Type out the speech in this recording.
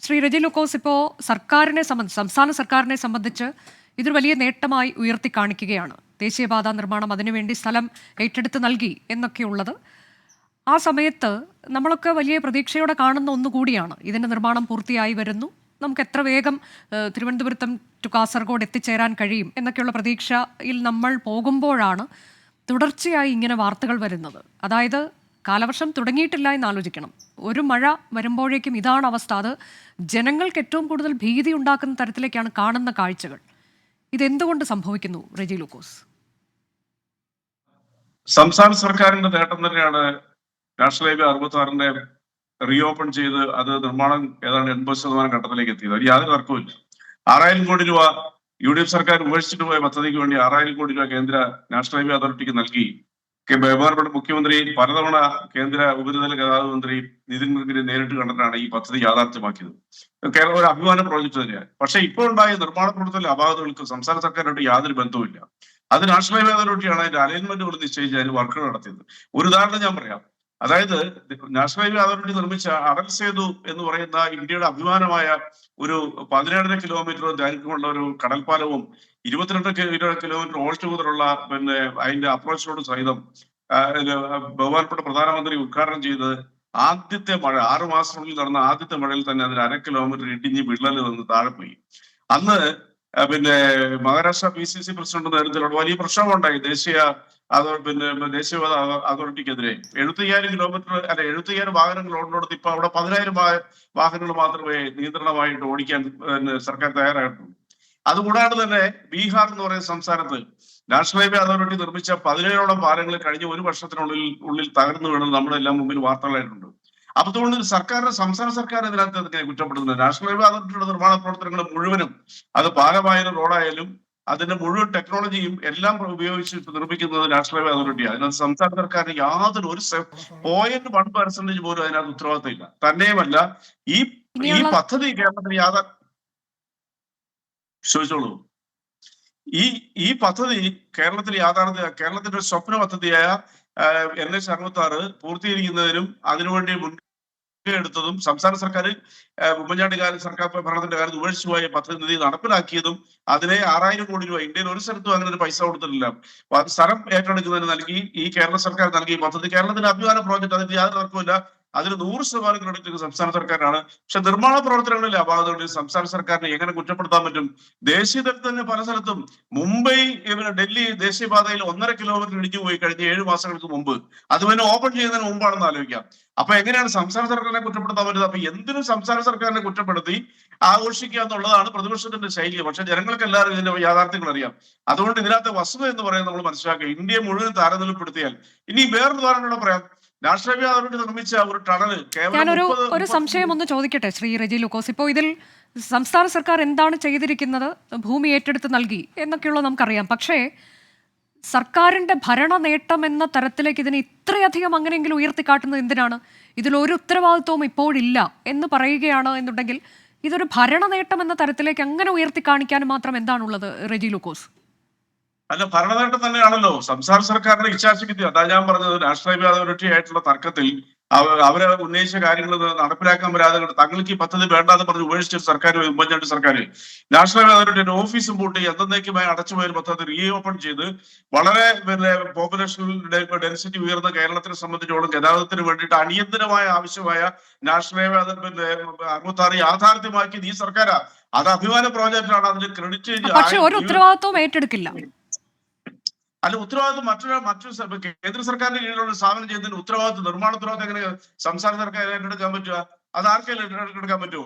ശ്രീ റെജി ലൂക്കോസ്, ഇപ്പോൾ സംസ്ഥാന സർക്കാരിനെ സംബന്ധിച്ച് ഇതൊരു വലിയ നേട്ടമായി ഉയർത്തി കാണിക്കുകയാണ്. ദേശീയപാത നിർമ്മാണം, അതിനുവേണ്ടി സ്ഥലം ഏറ്റെടുത്ത് നൽകി എന്നൊക്കെയുള്ളത്. ആ സമയത്ത് നമ്മളൊക്കെ വലിയ പ്രതീക്ഷയോടെ കാണുന്ന ഒന്നുകൂടിയാണ്. ഇതിൻ്റെ നിർമ്മാണം പൂർത്തിയായി വരുന്നു, നമുക്ക് എത്ര വേഗം തിരുവനന്തപുരത്തും ടു കാസർഗോഡ് എത്തിച്ചേരാൻ കഴിയും എന്നൊക്കെയുള്ള പ്രതീക്ഷയിൽ നമ്മൾ പോകുമ്പോഴാണ് തുടർച്ചയായി ഇങ്ങനെ വാർത്തകൾ വരുന്നത്. അതായത് കാലവർഷം തുടങ്ങിയിട്ടില്ല എന്ന് ആലോചിക്കണം. ഒരു മഴ വരുമ്പോഴേക്കും ഇതാണ് അവസ്ഥ. അത് ജനങ്ങൾക്ക് ഏറ്റവും കൂടുതൽ ഭീതി ഉണ്ടാക്കുന്ന തരത്തിലേക്കാണ് കാണുന്ന കാഴ്ചകൾ. ഇതെന്തുകൊണ്ട് സംഭവിക്കുന്നു റെജി ലൂക്കോസ്? സംസ്ഥാന സർക്കാരിന്റെ നേട്ടം തന്നെയാണ് നാഷണൽ ഹൈവേ 66 റീഓപ്പൺ ചെയ്ത് അത് നിർമ്മാണം ഏതാണ്ട് 80% ഘട്ടത്തിലേക്ക് എത്തിയത്. അത് യാതൊരു തർക്കവുമില്ല. 6000 കോടി രൂപ UDF സർക്കാർ ഉപേക്ഷിച്ചിട്ട് പോയ പദ്ധതിക്ക് വേണ്ടി 6000 കോടി രൂപ കേന്ദ്ര നാഷണൽ ഹൈവേ അതോറിറ്റിക്ക് നൽകി. ബഹുമാനപ്പെട്ട മുഖ്യമന്ത്രി പലതവണ കേന്ദ്ര ഉപരിതല ഗതാഗത മന്ത്രി നിതിൻ ഗഡ്കരി നേരിട്ട് കണ്ടിട്ടാണ് ഈ പദ്ധതി യാഥാർത്ഥ്യമാക്കിയത്. കേരളം ഒരു അഭിമാന പ്രോജക്ട് തന്നെയാണ്. പക്ഷേ ഇപ്പോൾ ഉണ്ടായ നിർമ്മാണ പ്രവർത്തന അപാകതകൾക്ക് സംസ്ഥാന സർക്കാരിനായിട്ട് യാതൊരു ബന്ധവുമില്ല. അത് നാഷണൽ ഹൈവേ അതോറിറ്റിയാണ് അതിന്റെ അലൈൻമെന്റുകൾ നിശ്ചയിച്ച് അതിന് വർക്കുകൾ നടത്തിയത്. ഒരു ഉദാഹരണം ഞാൻ പറയാം. അതായത് നാഷണൽ ഹൈവേ അതോറിറ്റി നിർമ്മിച്ച അടൽ സേതു എന്ന് പറയുന്ന ഇന്ത്യയുടെ അഭിമാനമായ ഒരു 17.5 കിലോമീറ്റർ ദൈർഘ്യമുള്ള ഒരു കടൽപ്പാലവും 22 കിലോമീറ്റർ ഓൾ ടുഗദറുള്ള അതിന്റെ അപ്രോച്ച് റോഡ് സഹിതം ബഹുമാനപ്പെട്ട പ്രധാനമന്ത്രി ഉദ്ഘാടനം ചെയ്ത് ആദ്യത്തെ മഴ 6 മാസത്തിനുള്ളിൽ നടന്ന ആദ്യത്തെ മഴയിൽ തന്നെ അതിന് 1/2 കിലോമീറ്റർ ഇടിഞ്ഞ് വിള്ളൽ വന്ന് താഴെ പോയി. അന്ന് മഹാരാഷ്ട്ര PCC പ്രസിഡന്റ് നേതൃത്വത്തിലുള്ള വലിയ പ്രക്ഷോഭമുണ്ടായി ദേശീയപാത അതോറിറ്റിക്കെതിരെ. 75,000 വാഹനങ്ങൾ ഓടുന്നിടത്ത് ഇപ്പൊ അവിടെ 10,000 വാഹനങ്ങൾ മാത്രമേ നിയന്ത്രണമായിട്ട് ഓടിക്കാൻ സർക്കാർ തയ്യാറായിട്ടുള്ളൂ. അതുകൂടാതെ തന്നെ ബീഹാർ എന്ന് പറയുന്ന സംസ്ഥാനത്ത് നാഷണൽ ഹൈവേ അതോറിറ്റി നിർമ്മിച്ച 17ഓളം പാലങ്ങൾ കഴിഞ്ഞ ഒരു വർഷത്തിനുള്ളിൽ തകർന്നു വീണത് നമ്മളെല്ലാം മുമ്പിൽ വാർത്തകളായിട്ടുണ്ട്. അപ്പൊ അതുകൊണ്ട് സംസ്ഥാന സർക്കാർ ഇതിനകത്ത് അതിനെ കുറ്റപ്പെടുത്തുന്നത് നാഷണൽ ഹൈവേ അതോറിറ്റിയുടെ നിർമ്മാണ പ്രവർത്തനങ്ങൾ മുഴുവനും, അത് പാലമായാലും റോഡായാലും അതിന്റെ മുഴുവൻ ടെക്നോളജിയും എല്ലാം ഉപയോഗിച്ച് നിർമ്മിക്കുന്നത് നാഷണൽ ഹൈവേ അതോറിറ്റിയാണ്. അതിനകത്ത് സംസ്ഥാന സർക്കാരിന് യാതൊരു 0.1% പോലും അതിനകത്ത് ഉത്തരവാദിത്തം ഇല്ല. തന്നെയുമല്ല ഈ പദ്ധതി കേരളത്തിൽ ചോദിച്ചോളൂ. ഈ പദ്ധതി കേരളത്തിന്റെ ഒരു സ്വപ്ന പദ്ധതിയായ NH66 പൂർത്തീകരിക്കുന്നതിനും അതിനുവേണ്ടി എടുത്തതും സംസ്ഥാന സർക്കാർ ഉമ്മൻചാണ്ടി സർക്കാർ ഭരണത്തിന്റെ കാലത്ത് ഉപേക്ഷിച്ചുപോയ പദ്ധതി നടപ്പിലാക്കിയതും അതിനെ 6000 കോടി രൂപ ഇന്ത്യയിൽ ഒരു സ്ഥലത്തും അങ്ങനെ ഒരു പൈസ കൊടുത്തിട്ടില്ല. സ്ഥലം ഏറ്റെടുക്കുന്നതിന് നൽകി ഈ കേരള സർക്കാർ നൽകിയ പദ്ധതി കേരളത്തിന്റെ അഭിമാന പ്രോജക്ട്. അതിന് യാതൊരു തർക്കമില്ല. അതിന് 100% ക്രെഡിറ്റ് സംസ്ഥാന സർക്കാരാണ്. പക്ഷെ നിർമ്മാണ പ്രവർത്തനങ്ങളിൽ അപാകതകളിൽ സംസ്ഥാന സർക്കാരിനെ എങ്ങനെ കുറ്റപ്പെടുത്താൻ പറ്റും? ദേശീയ തലത്തിൽ തന്നെ പല സ്ഥലത്തും മുംബൈ ഡൽഹി ദേശീയപാതയിൽ 1.5 കിലോമീറ്റർ ഇടിഞ്ഞു പോയി കഴിഞ്ഞ 7 മാസങ്ങൾക്ക് മുമ്പ്. അത് പിന്നെ ഓപ്പൺ ചെയ്യുന്നതിന് മുമ്പാണെന്ന് ആലോചിക്കാം. അപ്പൊ എങ്ങനെയാണ് സംസ്ഥാന സർക്കാരിനെ കുറ്റപ്പെടുത്താൻ പറ്റുന്നത്? അപ്പൊ എന്തിനും സംസ്ഥാന സർക്കാരിനെ കുറ്റപ്പെടുത്തി ആഘോഷിക്കുക എന്നുള്ളതാണ് പ്രതിപക്ഷത്തിന്റെ ശൈലി. പക്ഷെ ജനങ്ങൾക്ക് എല്ലാവരും ഇതിന്റെ യാഥാർത്ഥ്യങ്ങൾ അറിയാം. അതുകൊണ്ട് ഇതിനകത്ത് വസ്തുത എന്ന് പറയുന്നത് നമ്മൾ മനസ്സിലാക്കുക. ഇന്ത്യയെ മുഴുവൻ താരതമ്യപ്പെടുത്തിയാൽ ഇനി വേറൊരു ഉദാഹരണം പറയാം. നാഷണൽ ഹൈവേ അതോറിറ്റി നിർമ്മിച്ച ഒരു ടണല് ഒരു സംശയം ഒന്ന് ചോദിക്കട്ടെ ശ്രീ റെജി ലൂക്കോസ്. ഇപ്പോൾ ഇതിൽ സംസ്ഥാന സർക്കാർ എന്താണ് ചെയ്തിരിക്കുന്നത്? ഭൂമി ഏറ്റെടുത്ത് നൽകി എന്നൊക്കെയുള്ളത് നമുക്കറിയാം. പക്ഷേ സർക്കാരിന്റെ ഭരണ നേട്ടം എന്ന തരത്തിലേക്ക് ഇതിനെ ഇത്രയധികം അങ്ങനെയെങ്കിലും ഉയർത്തിക്കാട്ടുന്നത് എന്തിനാണ്? ഇതിലൊരു ഉത്തരവാദിത്വവും ഇപ്പോഴില്ല എന്ന് പറയുകയാണ് എന്നുണ്ടെങ്കിൽ ഇതൊരു ഭരണ നേട്ടം എന്ന തരത്തിലേക്ക് അങ്ങനെ ഉയർത്തി കാണിക്കാനും മാത്രം എന്താണുള്ളത് റെജി ലൂക്കോസ്? അല്ല, ഭരണനേട്ടം തന്നെയാണല്ലോ സംസ്ഥാന സർക്കാരിന്റെ ഇച്ഛാശക്തി. അതാ ഞാൻ പറഞ്ഞത്. നാഷണൽ ഹൈവേ അതോറിറ്റി ആയിട്ടുള്ള തർക്കത്തിൽ അവരെ ഉന്നയിച്ച കാര്യങ്ങൾ നടപ്പിലാക്കാൻ വരാതെ തങ്ങൾക്ക് ഈ പദ്ധതി വേണ്ടാന്ന് പറഞ്ഞ് ഉപേക്ഷിച്ച സർക്കാർ, ഉമ്മൻചാണ്ടി സർക്കാർ, നാഷണൽ ഹൈവേ അതോറിറ്റിയുടെ ഓഫീസും പൂട്ടി എന്നേക്കുമായി അടച്ചുപോയ പദ്ധതി റീഓപ്പൺ ചെയ്ത് വളരെ പോപ്പുലേഷൻ ഡെൻസിറ്റി ഉയർന്ന കേരളത്തിനെ സംബന്ധിച്ചോളം ഗതാഗതത്തിന് വേണ്ടിയിട്ട് അടിയന്തരമായ ആവശ്യമായ നാഷണൽ ഹൈവേ 66 യാഥാർത്ഥ്യമാക്കിയത് ഈ സർക്കാരാ. അത് അഭിമാന പ്രോജക്റ്റാണ്. അതിന് ക്രെഡിറ്റ് പക്ഷേ ഒരു ഉത്തരവാദിത്വം ഏറ്റെടുക്കില്ല. അല്ല, ഉത്തരവാദിത്വം മറ്റൊരു കേന്ദ്ര സർക്കാരിന്റെ കീഴിലുള്ള സ്ഥാപനം ചെയ്യുന്നതിന് നിർമ്മാണ ഉത്തരവാദിത്വം എങ്ങനെ സംസ്ഥാന സർക്കാർ ഏറ്റെടുക്കാൻ പറ്റുക? അത് ആർക്കെങ്കിലും ഏറ്റെടുക്കാൻ പറ്റുമോ?